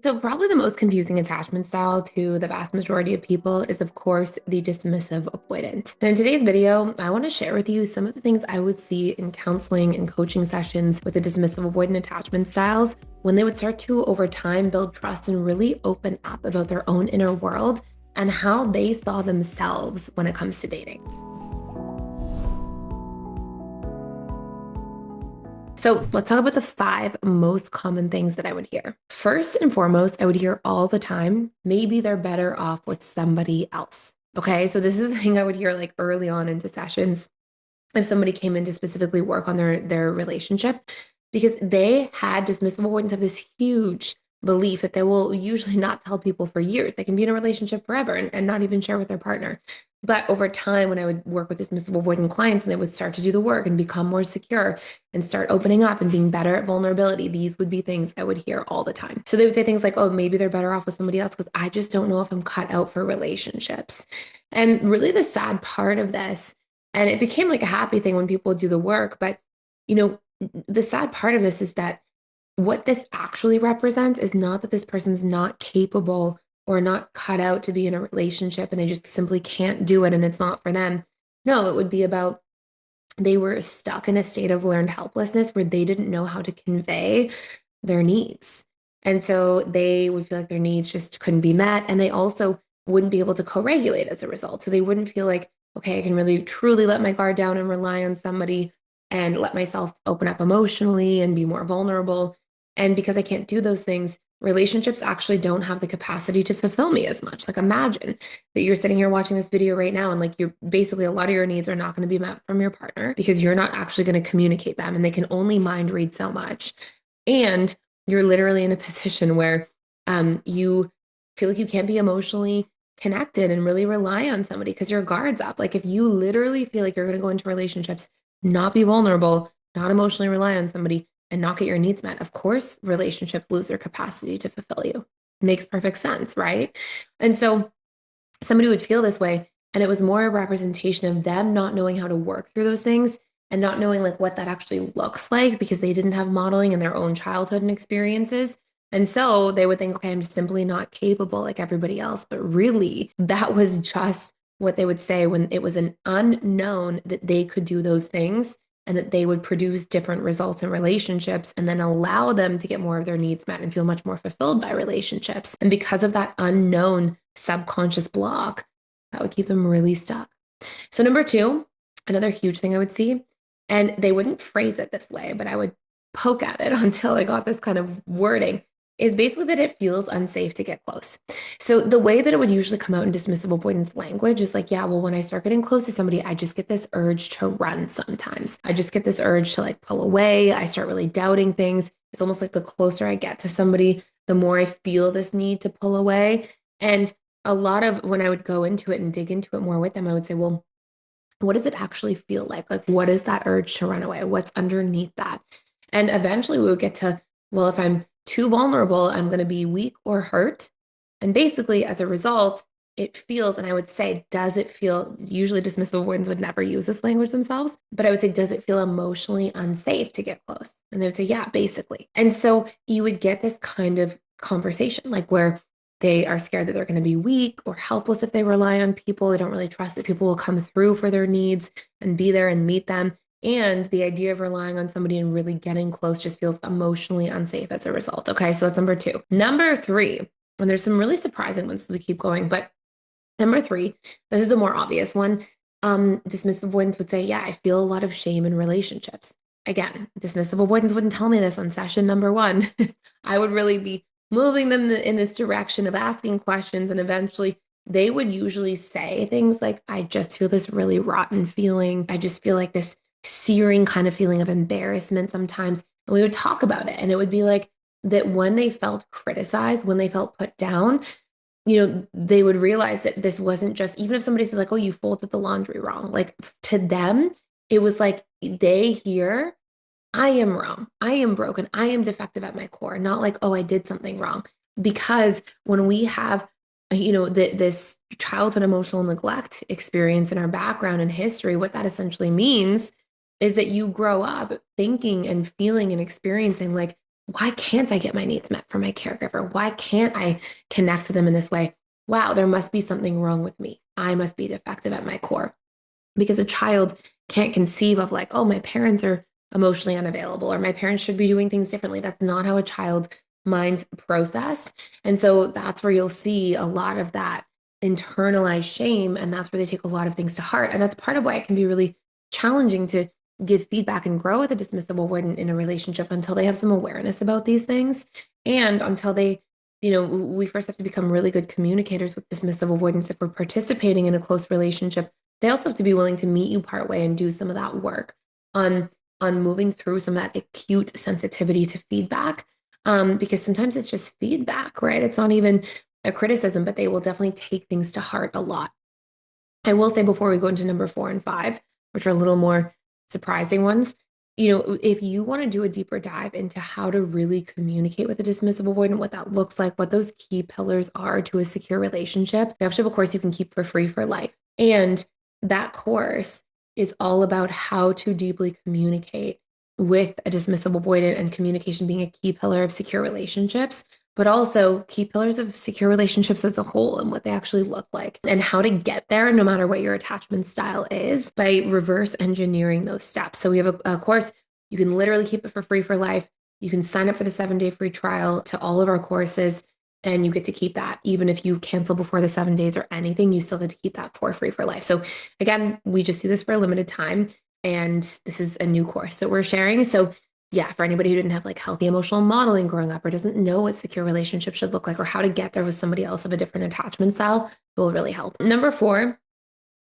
So, probably the most confusing attachment style to the vast majority of people is, of course, the dismissive avoidant. And in today's video, I want to share with you some of the things I would see in counseling and coaching sessions with the dismissive avoidant attachment styles when they would start to, over time, build trust and really open up about their own inner world and how they saw themselves when it comes to dating. So let's talk about the five most common things that I would hear. First and foremost, I would hear all the time, maybe they're better off with somebody else. Okay, so this is the thing I would hear like early on into sessions if somebody came in to specifically work on their relationship, because they had dismissive avoidance of this huge belief that they will usually not tell people for years. They can be in a relationship forever and not even share with their partner. But over time, when I would work with dismissive avoidant clients and they would start to do the work and become more secure and start opening up and being better at vulnerability, these would be things I would hear all the time. So they would say things like, oh, maybe they're better off with somebody else because I just don't know if I'm cut out for relationships. And really, the sad part of this, and it became like a happy thing when people do the work, but you know, the sad part of this is that what this actually represents is not that this person's not capable or not cut out to be in a relationship and they just simply can't do it and it's not for them. No, it would be about they were stuck in a state of learned helplessness where they didn't know how to convey their needs. And so they would feel like their needs just couldn't be met. And they also wouldn't be able to co regulate as a result. So they wouldn't feel like, okay, I can really truly let my guard down and rely on somebody and let myself open up emotionally and be more vulnerable. And because I can't do those things, relationships actually don't have the capacity to fulfill me as much. Like imagine that you're sitting here watching this video right now and like you're basically a lot of your needs are not going to be met from your partner because you're not actually going to communicate them and they can only mind read so much. And you're literally in a position where you feel like you can't be emotionally connected and really rely on somebody because your guard's up. Like if you literally feel like you're going to go into relationships, not be vulnerable, not emotionally rely on somebody, and not get your needs met, of course, relationships lose their capacity to fulfill you. It makes perfect sense, right? And so somebody would feel this way, and it was more a representation of them not knowing how to work through those things and not knowing like what that actually looks like because they didn't have modeling in their own childhood and experiences. And so they would think, okay, I'm just simply not capable like everybody else. But really, that was just what they would say when it was an unknown that they could do those things and that they would produce different results in relationships and then allow them to get more of their needs met and feel much more fulfilled by relationships. And because of that unknown subconscious block, that would keep them really stuck. So, number two, another huge thing I would see, and they wouldn't phrase it this way, but I would poke at it until I got this kind of wording, is basically that it feels unsafe to get close. So the way that it would usually come out in dismissive avoidance language is like, yeah, well, when I start getting close to somebody, I just get this urge to run sometimes. I just get this urge to like pull away. I start really doubting things. It's almost like the closer I get to somebody, the more I feel this need to pull away. And a lot of when I would go into it and dig into it more with them, I would say, well, what does it actually feel like? Like, what is that urge to run away? What's underneath that? And eventually we would get to, well, if I'm too vulnerable, I'm going to be weak or hurt. And basically, as a result, it feels, and I would say, does it feel, usually dismissive avoidants would never use this language themselves, but I would say, does it feel emotionally unsafe to get close? And they would say, yeah, basically. And so you would get this kind of conversation, like where they are scared that they're going to be weak or helpless if they rely on people. They don't really trust that people will come through for their needs and be there and meet them. And the idea of relying on somebody and really getting close just feels emotionally unsafe as a result. Okay, so that's number two. Number three, and there's some really surprising ones as we keep going, but number three, this is the more obvious one. Dismissive avoidance would say, yeah, I feel a lot of shame in relationships. Again, dismissive avoidance wouldn't tell me this on session number one. I would really be moving them in this direction of asking questions, and eventually they would usually say things like, I just feel this really rotten feeling. I just feel like this searing kind of feeling of embarrassment sometimes. And we would talk about it. And it would be like that when they felt criticized, when they felt put down, they would realize that this wasn't just, even if somebody said like, oh, you folded the laundry wrong, like to them, it was like they hear, I am wrong. I am broken. I am defective at my core, not like, oh, I did something wrong. Because when we have, this childhood emotional neglect experience in our background and history, what that essentially means is that you grow up thinking and feeling and experiencing like why can't I get my needs met from my caregiver? Why can't I connect to them in this way? Wow, there must be something wrong with me. I must be defective at my core because a child can't conceive of like, oh, my parents are emotionally unavailable or my parents should be doing things differently. That's not how a child minds process. And so that's where you'll see a lot of that internalized shame. And that's where they take a lot of things to heart. And that's part of why it can be really challenging to give feedback and grow with a dismissive avoidant in a relationship until they have some awareness about these things and until they we first have to become really good communicators with dismissive avoidance if we're participating in a close relationship. They also have to be willing to meet you partway and do some of that work on moving through some of that acute sensitivity to feedback. Because sometimes it's just feedback, right? It's not even a criticism, but they will definitely take things to heart a lot. I will say before we go into number 4 and 5, which are a little more surprising ones, if you want to do a deeper dive into how to really communicate with a dismissive avoidant, what that looks like, what those key pillars are to a secure relationship, we actually have a course you can keep for free for life. And that course is all about how to deeply communicate with a dismissive avoidant and communication being a key pillar of secure relationships, but also key pillars of secure relationships as a whole and what they actually look like and how to get there no matter what your attachment style is by reverse engineering those steps. So we have a course, you can literally keep it for free for life. You can sign up for the 7-day free trial to all of our courses and you get to keep that. Even if you cancel before the 7 days or anything, you still get to keep that for free for life. So again, we just do this for a limited time. And this is a new course that we're sharing. So yeah, for anybody who didn't have like healthy emotional modeling growing up or doesn't know what secure relationships should look like or how to get there with somebody else of a different attachment style, it will really help. Number 4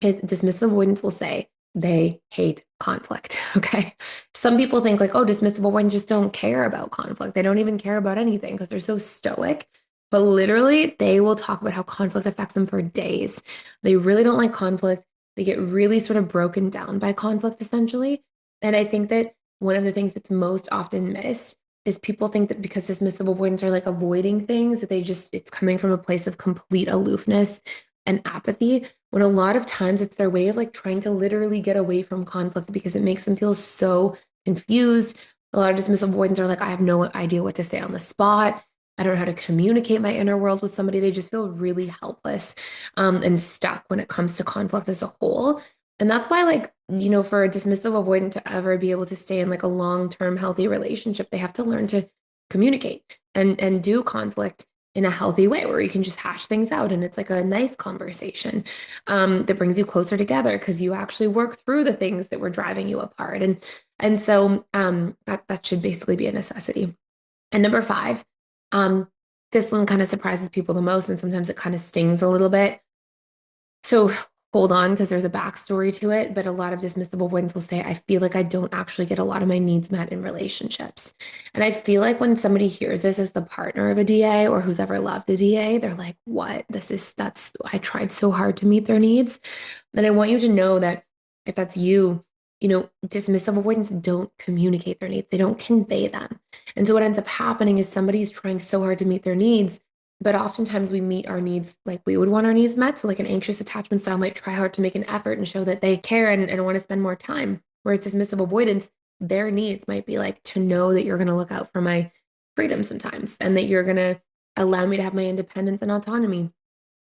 is dismissive avoidance will say they hate conflict. Okay. Some people think like, oh, dismissive avoidance just don't care about conflict. They don't even care about anything because they're so stoic. But literally, they will talk about how conflict affects them for days. They really don't like conflict. They get really sort of broken down by conflict, essentially. And I think that one of the things that's most often missed is people think that because dismissive avoidants are like avoiding things, that it's coming from a place of complete aloofness and apathy, when a lot of times it's their way of like trying to literally get away from conflict because it makes them feel so confused. A lot of dismissive avoidants are like, I have no idea what to say on the spot. I don't know how to communicate my inner world with somebody. They just feel really helpless and stuck when it comes to conflict as a whole. And that's why, like, for a dismissive avoidant to ever be able to stay in like a long-term healthy relationship, they have to learn to communicate and do conflict in a healthy way where you can just hash things out and it's like a nice conversation that brings you closer together because you actually work through the things that were driving you apart. And so that should basically be a necessity. And number 5, this one kind of surprises people the most, and sometimes it kind of stings a little bit. So hold on, because there's a backstory to it, but a lot of dismissive avoidance will say, I feel like I don't actually get a lot of my needs met in relationships. And I feel like when somebody hears this as the partner of a DA or who's ever loved a DA, they're like, what? I tried so hard to meet their needs. And I want you to know that if that's you, dismissive avoidance don't communicate their needs. They don't convey them. And so what ends up happening is somebody's trying so hard to meet their needs, but oftentimes we meet our needs like we would want our needs met. So like an anxious attachment style might try hard to make an effort and show that they care and want to spend more time. Whereas dismissive avoidance, their needs might be like to know that you're going to look out for my freedom sometimes and that you're going to allow me to have my independence and autonomy.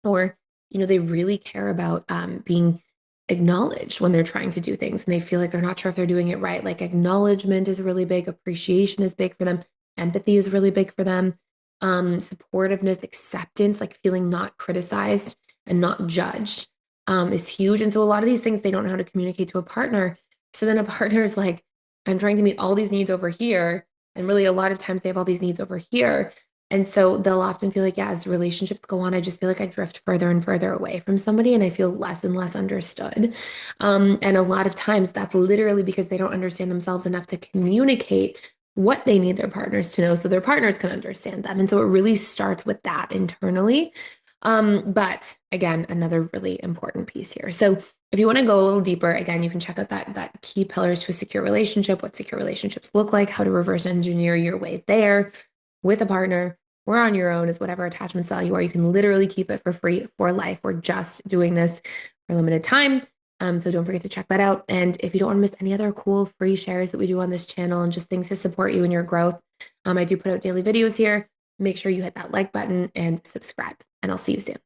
Or, they really care about being acknowledged when they're trying to do things and they feel like they're not sure if they're doing it right. Like acknowledgement is really big, appreciation is big for them, empathy is really big for them, supportiveness, acceptance, like feeling not criticized and not judged is huge. And so a lot of these things they don't know how to communicate to a partner. So then a partner is like, I'm trying to meet all these needs over here. And really, a lot of times they have all these needs over here. And so they'll often feel like, yeah, as relationships go on, I just feel like I drift further and further away from somebody and I feel less and less understood. And a lot of times that's literally because they don't understand themselves enough to communicate what they need their partners to know so their partners can understand them. And so it really starts with that internally. But again, another really important piece here. So if you want to go a little deeper, again, you can check out that key pillars to a secure relationship, what secure relationships look like, how to reverse engineer your way there with a partner or on your own is whatever attachment style you are. You can literally keep it for free for life. We're just doing this for a limited time. So don't forget to check that out. And if you don't want to miss any other cool free shares that we do on this channel and just things to support you in your growth, I do put out daily videos here. Make sure you hit that like button and subscribe, and I'll see you soon.